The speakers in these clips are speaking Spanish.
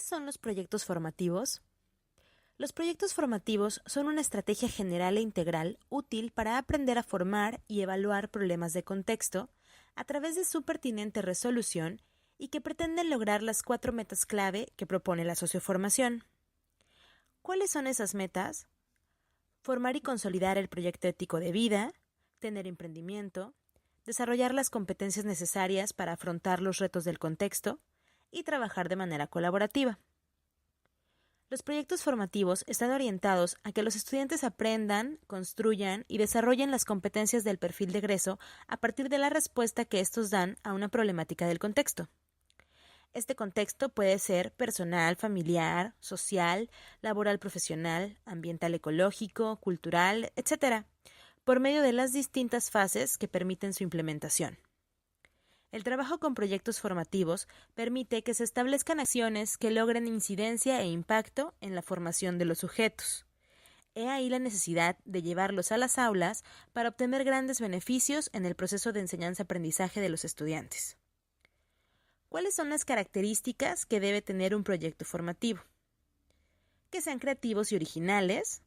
son los proyectos formativos? Los proyectos formativos son una estrategia general e integral útil para aprender a formar y evaluar problemas de contexto a través de su pertinente resolución y que pretenden lograr las 4 metas clave que propone la socioformación. ¿Cuáles son esas metas? Formar y consolidar el proyecto ético de vida, tener emprendimiento, desarrollar las competencias necesarias para afrontar los retos del contexto y trabajar de manera colaborativa. Los proyectos formativos están orientados a que los estudiantes aprendan, construyan y desarrollen las competencias del perfil de egreso a partir de la respuesta que estos dan a una problemática del contexto. Este contexto puede ser personal, familiar, social, laboral profesional, ambiental ecológico, cultural, etc., por medio de las distintas fases que permiten su implementación. El trabajo con proyectos formativos permite que se establezcan acciones que logren incidencia e impacto en la formación de los sujetos. He ahí la necesidad de llevarlos a las aulas para obtener grandes beneficios en el proceso de enseñanza-aprendizaje de los estudiantes. ¿Cuáles son las características que debe tener un proyecto formativo? Que sean creativos y originales,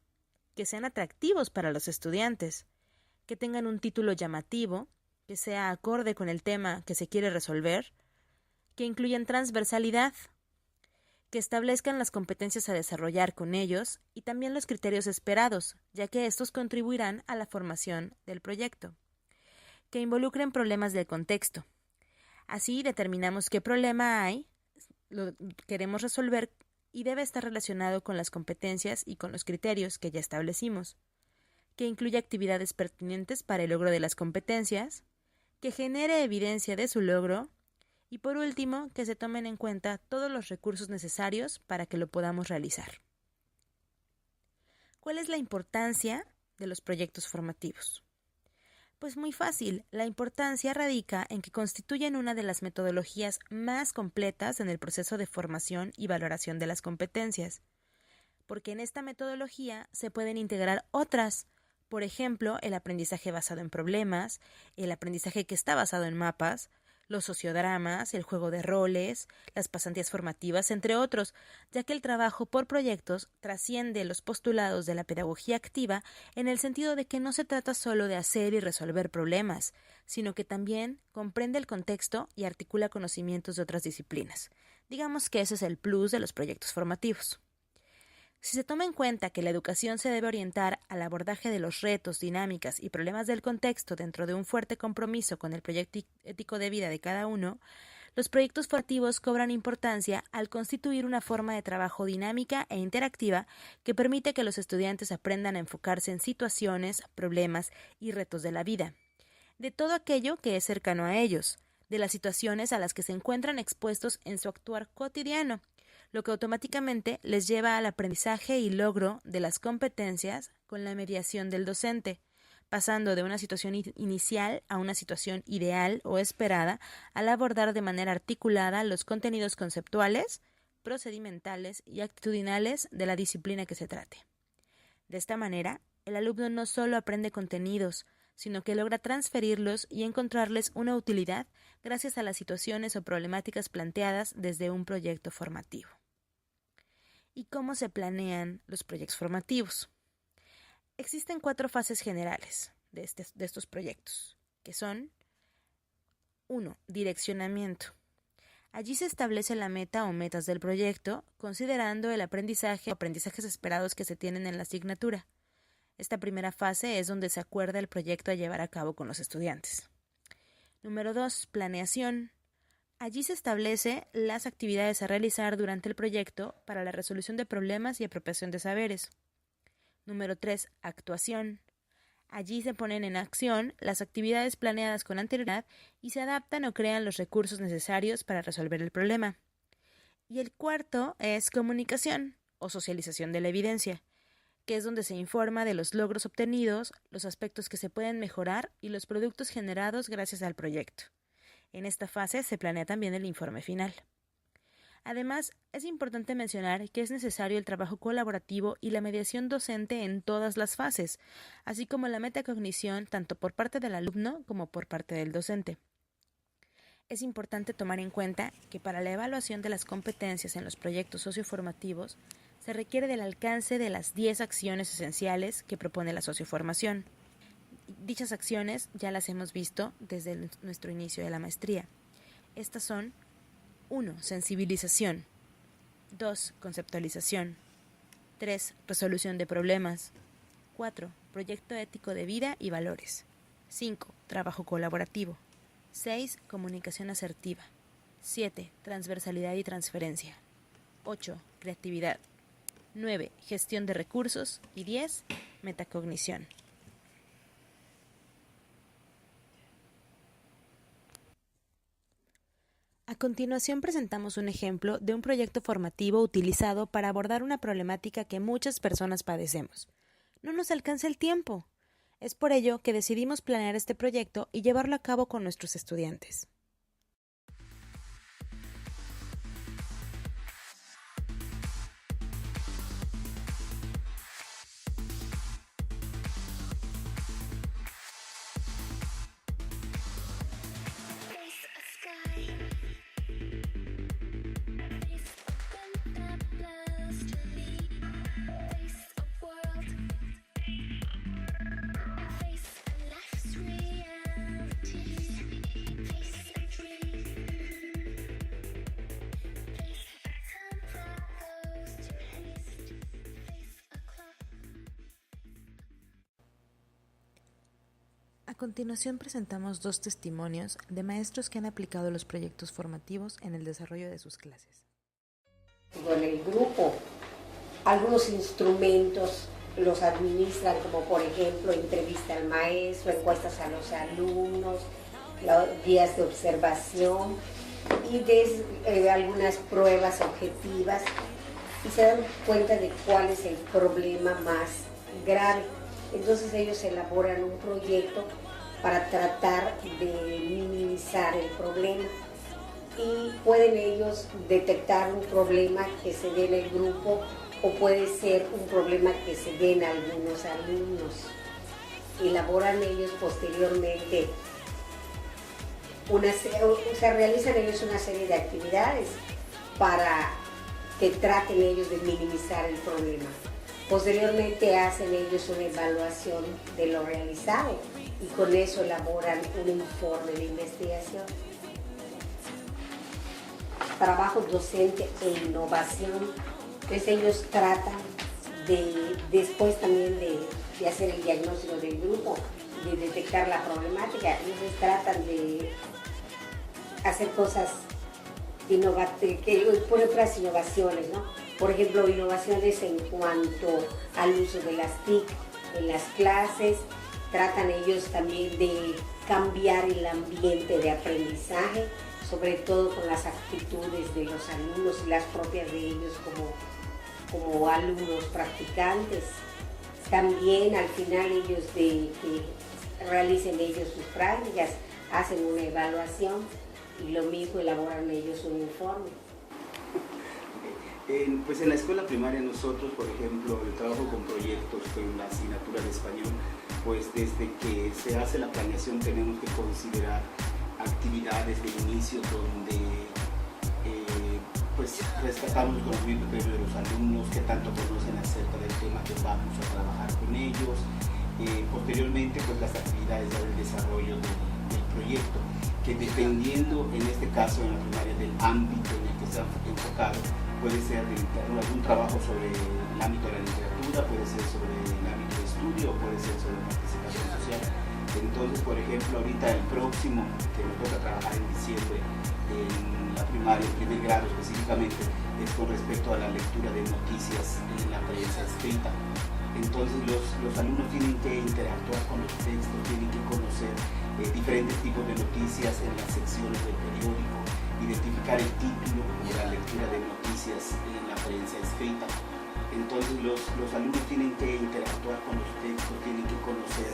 que sean atractivos para los estudiantes, que tengan un título llamativo, que sea acorde con el tema que se quiere resolver, que incluyan transversalidad, que establezcan las competencias a desarrollar con ellos y también los criterios esperados, ya que estos contribuirán a la formación del proyecto, que involucren problemas del contexto. Así determinamos qué problema hay, lo queremos resolver y debe estar relacionado con las competencias y con los criterios que ya establecimos, que incluya actividades pertinentes para el logro de las competencias, que genere evidencia de su logro y por último que se tomen en cuenta todos los recursos necesarios para que lo podamos realizar. ¿Cuál es la importancia de los proyectos formativos? Pues muy fácil, la importancia radica en que constituyen una de las metodologías más completas en el proceso de formación y valoración de las competencias, porque en esta metodología se pueden integrar otras, por ejemplo, el aprendizaje basado en problemas, el aprendizaje que está basado en mapas, los sociodramas, el juego de roles, las pasantías formativas, entre otros, ya que el trabajo por proyectos trasciende los postulados de la pedagogía activa en el sentido de que no se trata solo de hacer y resolver problemas, sino que también comprende el contexto y articula conocimientos de otras disciplinas. Digamos que ese es el plus de los proyectos formativos. Si se toma en cuenta que la educación se debe orientar al abordaje de los retos, dinámicas y problemas del contexto dentro de un fuerte compromiso con el proyecto ético de vida de cada uno, los proyectos formativos cobran importancia al constituir una forma de trabajo dinámica e interactiva que permite que los estudiantes aprendan a enfocarse en situaciones, problemas y retos de la vida, de todo aquello que es cercano a ellos, de las situaciones a las que se encuentran expuestos en su actuar cotidiano, lo que automáticamente les lleva al aprendizaje y logro de las competencias con la mediación del docente, pasando de una situación inicial a una situación ideal o esperada al abordar de manera articulada los contenidos conceptuales, procedimentales y actitudinales de la disciplina que se trate. De esta manera, el alumno no solo aprende contenidos, sino que logra transferirlos y encontrarles una utilidad gracias a las situaciones o problemáticas planteadas desde un proyecto formativo. ¿Y cómo se planean los proyectos formativos? Existen 4 fases generales de estos proyectos, que son 1. Direccionamiento. Allí se establece la meta o metas del proyecto, considerando el aprendizaje o aprendizajes esperados que se tienen en la asignatura. Esta primera fase es donde se acuerda el proyecto a llevar a cabo con los estudiantes. Número 2. Planeación. Allí se establece las actividades a realizar durante el proyecto para la resolución de problemas y apropiación de saberes. Número 3. Actuación. Allí se ponen en acción las actividades planeadas con anterioridad y se adaptan o crean los recursos necesarios para resolver el problema. Y el cuarto es comunicación o socialización de la evidencia, que es donde se informa de los logros obtenidos, los aspectos que se pueden mejorar y los productos generados gracias al proyecto. En esta fase se planea también el informe final. Además, es importante mencionar que es necesario el trabajo colaborativo y la mediación docente en todas las fases, así como la metacognición tanto por parte del alumno como por parte del docente. Es importante tomar en cuenta que para la evaluación de las competencias en los proyectos socioformativos se requiere del alcance de las 10 acciones esenciales que propone la socioformación. Dichas acciones ya las hemos visto desde nuestro inicio de la maestría. Estas son 1. Sensibilización. 2. Conceptualización. 3. Resolución de problemas. 4. Proyecto ético de vida y valores. 5. Trabajo colaborativo. 6. Comunicación asertiva. 7. Transversalidad y transferencia. 8. Creatividad. 9. Gestión de recursos. Y 10. Metacognición. A continuación presentamos un ejemplo de un proyecto formativo utilizado para abordar una problemática que muchas personas padecemos. No nos alcanza el tiempo. Es por ello que decidimos planear este proyecto y llevarlo a cabo con nuestros estudiantes. A continuación presentamos 2 testimonios de maestros que han aplicado los proyectos formativos en el desarrollo de sus clases. En el grupo, algunos instrumentos los administran, como por ejemplo entrevista al maestro, encuestas a los alumnos, guías de observación y algunas pruebas objetivas, y se dan cuenta de cuál es el problema más grave. Entonces ellos elaboran un proyecto para tratar de minimizar el problema, y pueden ellos detectar un problema que se dé en el grupo o puede ser un problema que se dé en algunos alumnos. Elaboran ellos posteriormente realizan ellos una serie de actividades para que traten ellos de minimizar el problema. Posteriormente hacen ellos una evaluación de lo realizado y con eso elaboran un informe de investigación. Trabajo docente e innovación. Entonces ellos tratan después también de hacer el diagnóstico del grupo, de detectar la problemática. Ellos tratan de hacer cosas por otras innovaciones, ¿no? Por ejemplo, innovaciones en cuanto al uso de las TIC en las clases. Tratan ellos también de cambiar el ambiente de aprendizaje, sobre todo con las actitudes de los alumnos y las propias de ellos como alumnos practicantes. También al final ellos de que realicen ellos sus prácticas, hacen una evaluación y lo mismo elaboran ellos un informe. Pues en la escuela primaria nosotros, por ejemplo, el trabajo con proyectos con la asignatura de español, pues desde que se hace la planeación tenemos que considerar actividades de inicio donde pues rescatamos los conocimientos de los alumnos, que tanto conocen acerca del tema que vamos a trabajar con ellos. Posteriormente pues las actividades del desarrollo del proyecto, que dependiendo en este caso en la primaria del ámbito en el que se ha enfocado, puede ser algún trabajo sobre el ámbito de la literatura, puede ser sobre el ámbito de estudio, o puede ser sobre participación social. Entonces, por ejemplo, ahorita el próximo que nos toca trabajar en diciembre en la primaria, en primer grado específicamente, es con respecto a la lectura de noticias en la prensa escrita. Entonces los alumnos tienen que interactuar con los textos, tienen que conocer diferentes tipos de noticias en las secciones del periódico, identificar el título de la lectura de noticias en la prensa escrita. Entonces los alumnos tienen que interactuar con los textos, tienen que conocer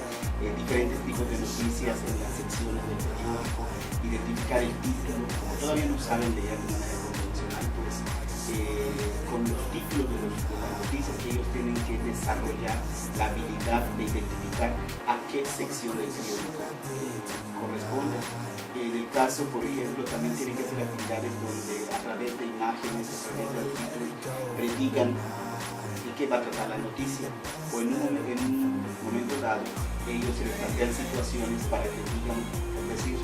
diferentes tipos de noticias en las secciones del periódico, identificar el título. Como todavía no saben leer de manera convencional, pues con los títulos de las noticias, que ellos tienen que desarrollar la habilidad de identificar a qué sección del periódico corresponde. En el caso, por ejemplo, también tienen que hacer actividades donde a través de imágenes, a través de artículos, predigan de qué va a tratar la noticia, o en un momento dado ellos se les plantean situaciones para que digan, es decir,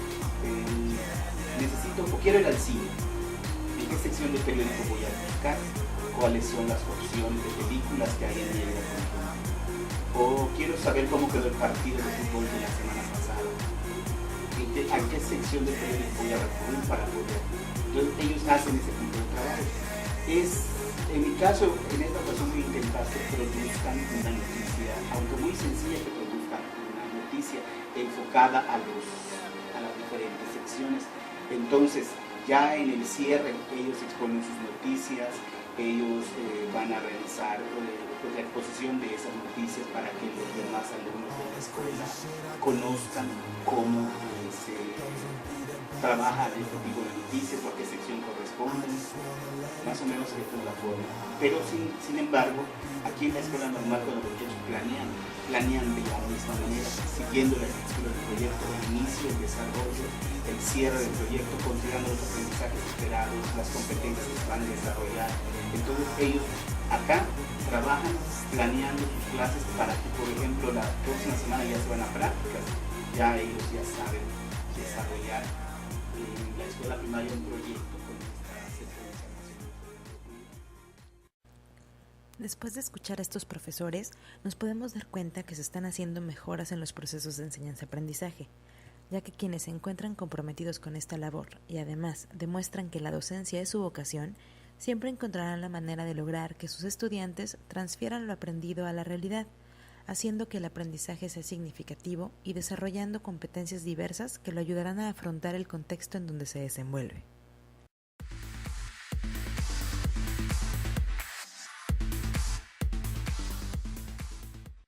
necesito o quiero ir al cine, ¿en qué sección del periódico voy a buscar? ¿Cuáles son las opciones de películas que hay en el conjunto? O quiero saber cómo quedó el partido de fútbol de la semana pasada, ¿a qué sección del periódico voy a recurrir para poder? Entonces ellos hacen ese tipo de trabajo. En mi caso, en esta ocasión voy a intentar que produzcan una noticia, aunque muy sencilla, que produzcan una noticia enfocada a las diferentes secciones. Entonces, ya en el cierre, ellos exponen sus noticias, ellos van a realizar la exposición de esas noticias para que los demás alumnos de la escuela conozcan cómo se trabaja este tipo de noticias, o a qué sección corresponden, más o menos esta es la forma. Pero sin embargo, aquí en la escuela normal, cuando los muchachos planean de la misma manera, siguiendo la estructura del proyecto, el inicio, el desarrollo, el cierre del proyecto, considerando los aprendizajes esperados, las competencias que van a desarrollar. Entonces ellos acá trabajan planeando sus clases para que, por ejemplo, la próxima semana ya se van a prácticas, ya ellos ya saben desarrollar en la escuela primaria un proyecto con esta secuencia nacional. Después de escuchar a estos profesores, nos podemos dar cuenta que se están haciendo mejoras en los procesos de enseñanza-aprendizaje, ya que quienes se encuentran comprometidos con esta labor y además demuestran que la docencia es su vocación, siempre encontrarán la manera de lograr que sus estudiantes transfieran lo aprendido a la realidad, haciendo que el aprendizaje sea significativo y desarrollando competencias diversas que lo ayudarán a afrontar el contexto en donde se desenvuelve.